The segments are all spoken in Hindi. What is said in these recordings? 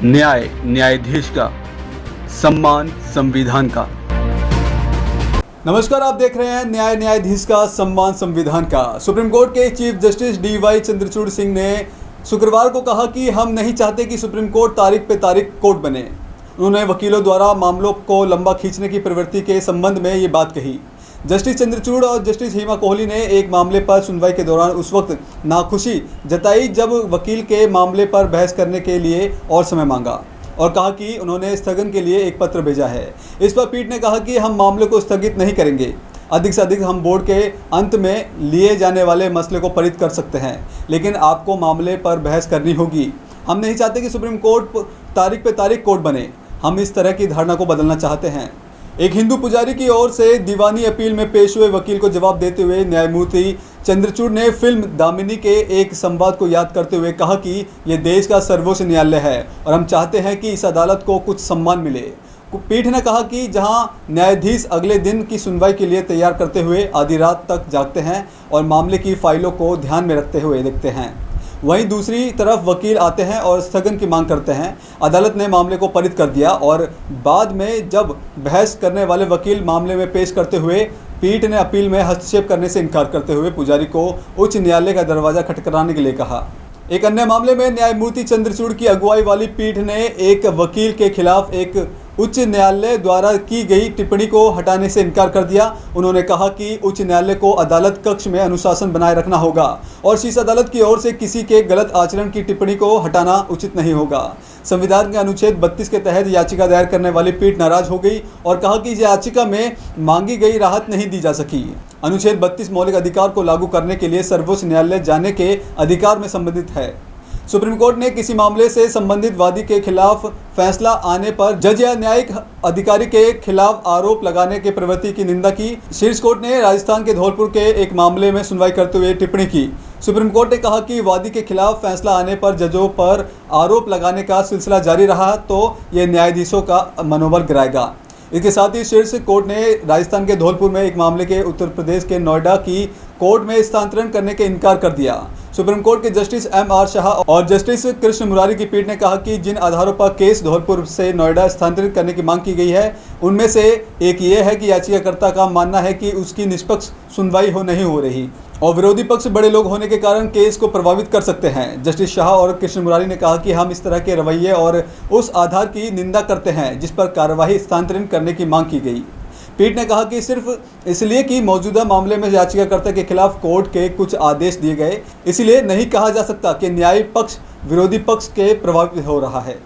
न्याय न्यायाधीश का, सम्मान संविधान का। नमस्कार, आप देख रहे हैं न्याय न्यायाधीश का, सम्मान संविधान का। सुप्रीम कोर्ट के chief justice DY Chandrachud Singh ने शुक्रवार को कहा कि हम नहीं चाहते कि सुप्रीम कोर्ट तारीख पे तारीख कोर्ट बने। उन्होंने वकीलों द्वारा मामलों को लंबा खींचने की प्रवृत्ति के संबंध में ये बात कही। जस्टिस चंद्रचूड़ और जस्टिस हिमा कोहली ने एक मामले पर सुनवाई के दौरान उस वक्त नाखुशी जताई जब वकील के मामले पर बहस करने के लिए और समय मांगा और कहा कि उन्होंने स्थगन के लिए एक पत्र भेजा है। इस पर पीठ ने कहा कि हम मामले को स्थगित नहीं करेंगे, अधिक से अधिक हम बोर्ड के अंत में लिए जाने वाले मसले को पारित कर सकते हैं, लेकिन आपको मामले पर बहस करनी होगी। हम नहीं चाहते कि सुप्रीम कोर्ट तारीख पे तारीख कोर्ट बने। हम इस तरह की धारणा को बदलना चाहते हैं। एक हिंदू पुजारी की ओर से दीवानी अपील में पेश हुए वकील को जवाब देते हुए न्यायमूर्ति चंद्रचूड़ ने फिल्म दामिनी के एक संवाद को याद करते हुए कहा कि यह देश का सर्वोच्च न्यायालय है और हम चाहते हैं कि इस अदालत को कुछ सम्मान मिले। पीठ ने कहा कि जहां न्यायाधीश अगले दिन की सुनवाई के लिए तैयार करते हुए आधी रात तक जागते हैं और मामले की फाइलों को ध्यान में रखते हुए देखते हैं, वहीं दूसरी तरफ वकील आते हैं और स्थगन की मांग करते हैं। अदालत ने मामले को पारित कर दिया और बाद में जब बहस करने वाले वकील मामले में पेश करते हुए पीठ ने अपील में हस्तक्षेप करने से इनकार करते हुए पुजारी को उच्च न्यायालय का दरवाजा खटखटाने के लिए कहा। एक अन्य मामले में न्यायमूर्ति चंद्रचूड़ की अगुवाई वाली पीठ ने एक वकील के खिलाफ एक उच्च न्यायालय द्वारा की गई टिप्पणी को हटाने से इनकार कर दिया। उन्होंने कहा कि उच्च न्यायालय को अदालत कक्ष में अनुशासन बनाए रखना होगा और शीर्ष अदालत की ओर से किसी के गलत आचरण की टिप्पणी को हटाना उचित नहीं होगा। संविधान के अनुच्छेद 32 के तहत याचिका दायर करने वाली पीठ नाराज हो गई और कहा कि इस याचिका में मांगी गई राहत नहीं दी जा सकी। अनुच्छेद 32 मौलिक अधिकार को लागू करने के लिए सर्वोच्च न्यायालय जाने के अधिकार में संबंधित है। सुप्रीम कोर्ट ने किसी मामले से संबंधित वादी के खिलाफ फैसला आने पर जज या न्यायिक अधिकारी के खिलाफ आरोप लगाने के प्रवृत्ति की निंदा की। शीर्ष कोर्ट ने राजस्थान के धौलपुर के एक मामले में सुनवाई करते हुए टिप्पणी की। सुप्रीम कोर्ट ने कहा कि वादी के खिलाफ फैसला आने पर जजों पर आरोप लगाने का सिलसिला जारी रहा तो ये न्यायाधीशों का मनोबल गिराएगा। इसके साथ ही शीर्ष कोर्ट ने राजस्थान के धौलपुर में एक मामले के उत्तर प्रदेश के नोएडा की कोर्ट में स्थानांतरण करने के इनकार कर दिया। सुप्रीम कोर्ट के जस्टिस MR शाह और जस्टिस कृष्ण मुरारी की पीठ ने कहा कि जिन आधारों पर केस धौलपुर से नोएडा स्थानांतरित करने की मांग की गई है उनमें से एक ये है कि याचिकाकर्ता का मानना है कि उसकी निष्पक्ष सुनवाई नहीं हो रही और विरोधी पक्ष बड़े लोग होने के कारण केस को प्रभावित कर सकते हैं। जस्टिस शाह और कृष्ण मुरारी ने कहा कि हम इस तरह के रवैये और उस आधार की निंदा करते हैं जिस पर कार्यवाही स्थानांतरित करने की मांग की गई। पीठ ने कहा कि सिर्फ इसलिए कि मौजूदा मामले में याचिकाकर्ता के खिलाफ कोर्ट के कुछ आदेश दिए गए, इसलिए नहीं कहा जा सकता कि न्यायिक पक्ष विरोधी पक्ष के प्रभावित हो रहा है।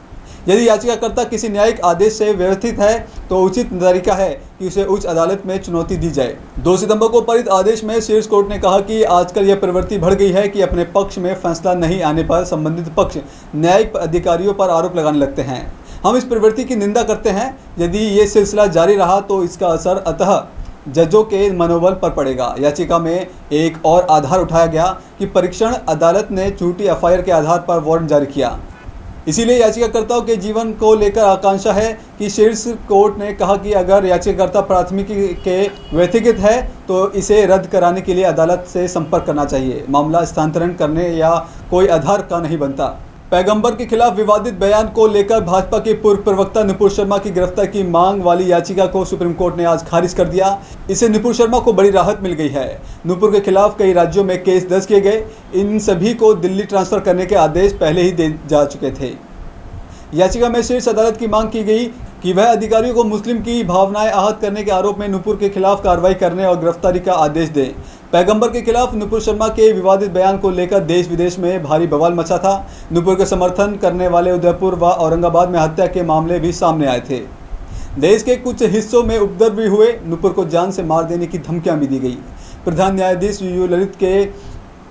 यदि याचिकाकर्ता किसी न्यायिक आदेश से व्यथित है तो उचित तरीका है कि उसे उच्च अदालत में चुनौती दी जाए। 2 सितंबर को पारित आदेश में शीर्ष कोर्ट ने कहा कि आजकल यह प्रवृत्ति बढ़ गई है कि अपने पक्ष में फैसला नहीं आने पर संबंधित पक्ष न्यायिक अधिकारियों पर आरोप लगाने लगते हैं। हम इस प्रवृत्ति की निंदा करते हैं। यदि ये सिलसिला जारी रहा तो इसका असर अतः जजों के मनोबल पर पड़ेगा। याचिका में एक और आधार उठाया गया कि परीक्षण अदालत ने झूठी FIR के आधार पर वारंट जारी किया, इसीलिए याचिकाकर्ताओं के जीवन को लेकर आकांक्षा है कि शीर्ष कोर्ट ने कहा कि अगर याचिकाकर्ता प्राथमिकी के व्यतिरिक्त है तो इसे रद्द कराने के लिए अदालत से संपर्क करना चाहिए। मामला स्थानांतरण करने या कोई आधार का नहीं बनता। पैगंबर के खिलाफ विवादित बयान को लेकर भाजपा के पूर्व प्रवक्ता नुपुर शर्मा की गिरफ्तारी की मांग वाली याचिका को सुप्रीम कोर्ट ने आज खारिज कर दिया। इससे नुपुर शर्मा को बड़ी राहत मिल गई है। नुपुर के खिलाफ कई राज्यों में केस दर्ज किए गए, इन सभी को दिल्ली ट्रांसफर करने के आदेश पहले ही दे जा चुके थे। याचिका में शीर्ष अदालत की मांग की गई कि वह अधिकारियों को मुस्लिम की भावनाएं आहत करने के आरोप में नुपुर के खिलाफ कार्रवाई करने और गिरफ्तारी का आदेश दें। पैगंबर के खिलाफ नुपुर शर्मा के विवादित बयान को लेकर देश विदेश में भारी बवाल मचा था। नुपुर का समर्थन करने वाले उदयपुर व औरंगाबाद में हत्या के मामले भी सामने आए थे। देश के कुछ हिस्सों में उपद्रव भी हुए। नुपुर को जान से मार देने की धमकियां भी दी गई। प्रधान न्यायाधीश UU ललित के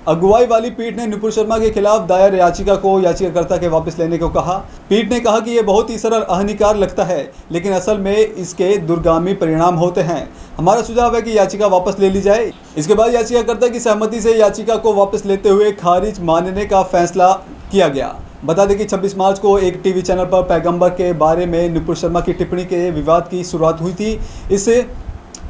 अगुवाई वाली पीठ ने नुपुर शर्मा के खिलाफ दायर याचिका को याचिकाकर्ता के वापस लेने को कहा। पीठ ने कहा कि यह बहुत ही सरल अहानिकार लगता है, लेकिन असल में इसके दूरगामी परिणाम होते हैं। हमारा सुझाव है कि याचिका वापस ले ली जाए। इसके बाद याचिकाकर्ता की सहमति से याचिका को वापस लेते हुए खारिज मानने का फैसला किया गया। बता दें कि 26 मार्च को एक टीवी चैनल पर पैगंबर के बारे में नुपुर शर्मा की टिप्पणी के विवाद की शुरुआत हुई थी। इससे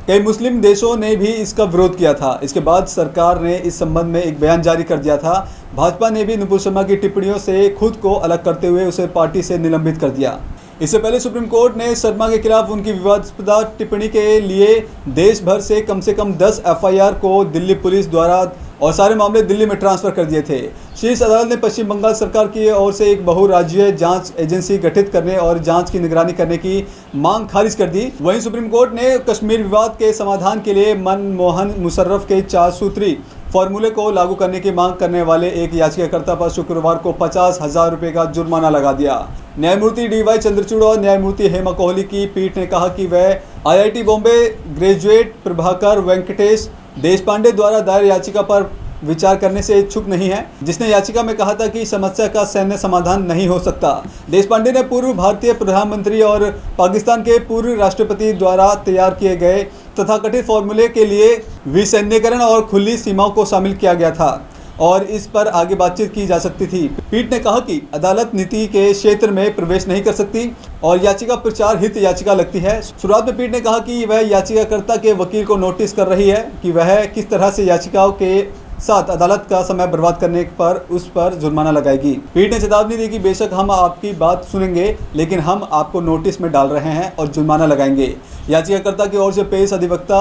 कई मुस्लिम देशों ने भी इसका विरोध किया था। इसके बाद सरकार ने इस संबंध में एक बयान जारी कर दिया था। भाजपा ने भी नुपुर शर्मा की टिप्पणियों से खुद को अलग करते हुए उसे पार्टी से निलंबित कर दिया। इससे पहले सुप्रीम कोर्ट ने शर्मा के खिलाफ उनकी विवादास्पद टिप्पणी के लिए देश भर से कम 10 एफआईआर को दिल्ली पुलिस द्वारा और सारे मामले दिल्ली में ट्रांसफर कर दिए थे। शीर्ष अदालत ने पश्चिम बंगाल सरकार की ओर से एक बहुराज्यीय जांच एजेंसी गठित करने और जांच की निगरानी करने की मांग खारिज कर दी। वहीं सुप्रीम कोर्ट ने कश्मीर विवाद के समाधान के लिए मनमोहन मुशर्रफ के 4 सूत्री फॉर्मूले को लागू करने की मांग करने वाले एक याचिकाकर्ता पर शुक्रवार को 50,000 रुपये का जुर्माना लगा दिया। न्यायमूर्ति DY चंद्रचूड़ और न्यायमूर्ति हेमा कोहली की पीठ ने कहा कि वह IIT बॉम्बे ग्रेजुएट प्रभाकर वेंकटेश देशपांडे द्वारा दायर याचिका पर विचार करने से इच्छुक नहीं है, जिसने याचिका में कहा था कि समस्या का सैन्य समाधान नहीं हो सकता। देशपांडे ने पूर्व भारतीय प्रधानमंत्री और पाकिस्तान के पूर्व राष्ट्रपति द्वारा तैयार किए गए तथाकथित फॉर्मूले के लिए विसैन्यकरण और खुली सीमाओं को शामिल किया गया था और इस पर आगे बातचीत की जा सकती थी। पीठ ने कहा कि अदालत नीति के क्षेत्र में प्रवेश नहीं कर सकती और याचिका प्रचार हित याचिका लगती है। शुरुआत में पीठ ने कहा कि वह याचिकाकर्ता के वकील को नोटिस कर रही है कि वह किस तरह से याचिकाओं के साथ अदालत का समय बर्बाद करने पर उस पर जुर्माना लगाएगी। पीठ ने चेतावनी दी कि बेशक हम आपकी बात सुनेंगे, लेकिन हम आपको नोटिस में डाल रहे हैं और जुर्माना लगाएंगे। याचिकाकर्ता की ओर से पेश अधिवक्ता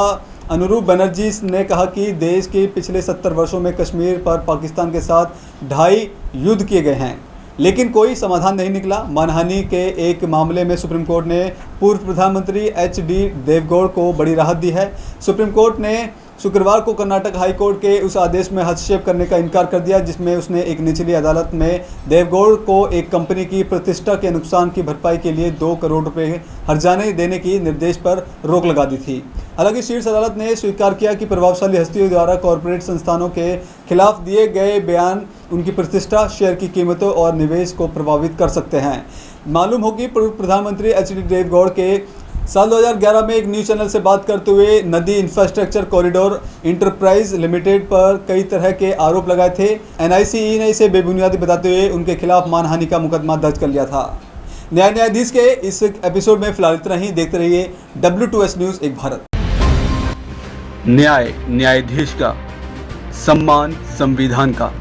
अनुरूप बनर्जी ने कहा कि देश के पिछले 70 वर्षों में कश्मीर पर पाकिस्तान के साथ 2.5 युद्ध किए गए हैं, लेकिन कोई समाधान नहीं निकला। मानहानि के एक मामले में सुप्रीम कोर्ट ने पूर्व प्रधानमंत्री HD देवगौड़ा को बड़ी राहत दी है। सुप्रीम कोर्ट ने शुक्रवार को कर्नाटक हाई कोर्ट के उस आदेश में हस्तक्षेप करने का इनकार कर दिया जिसमें उसने एक निचली अदालत में देवगौड़ा को एक कंपनी की प्रतिष्ठा के नुकसान की भरपाई के लिए 2 करोड़ रुपए हर्जाने देने की निर्देश पर रोक लगा दी थी। हालांकि शीर्ष अदालत ने स्वीकार किया कि प्रभावशाली हस्तियों द्वारा कॉरपोरेट संस्थानों के खिलाफ दिए गए बयान उनकी प्रतिष्ठा, शेयर की कीमतों और निवेश को प्रभावित कर सकते हैं। मालूम हो कि पूर्व प्रधानमंत्री HD देवगौड़ा के साल 2011 में एक न्यूज चैनल से बात करते हुए नदी इंफ्रास्ट्रक्चर कॉरिडोर इंटरप्राइज लिमिटेड पर कई तरह के आरोप लगाए थे। NICE ने इसे बेबुनियादी बताते हुए उनके खिलाफ मानहानि का मुकदमा दर्ज कर लिया था। न्यायाधीश के इस एपिसोड में फिलहाल इतना ही। देखते रहिए W2S न्यूज़ एक भारत। न्यायाधीश का सम्मान संविधान का।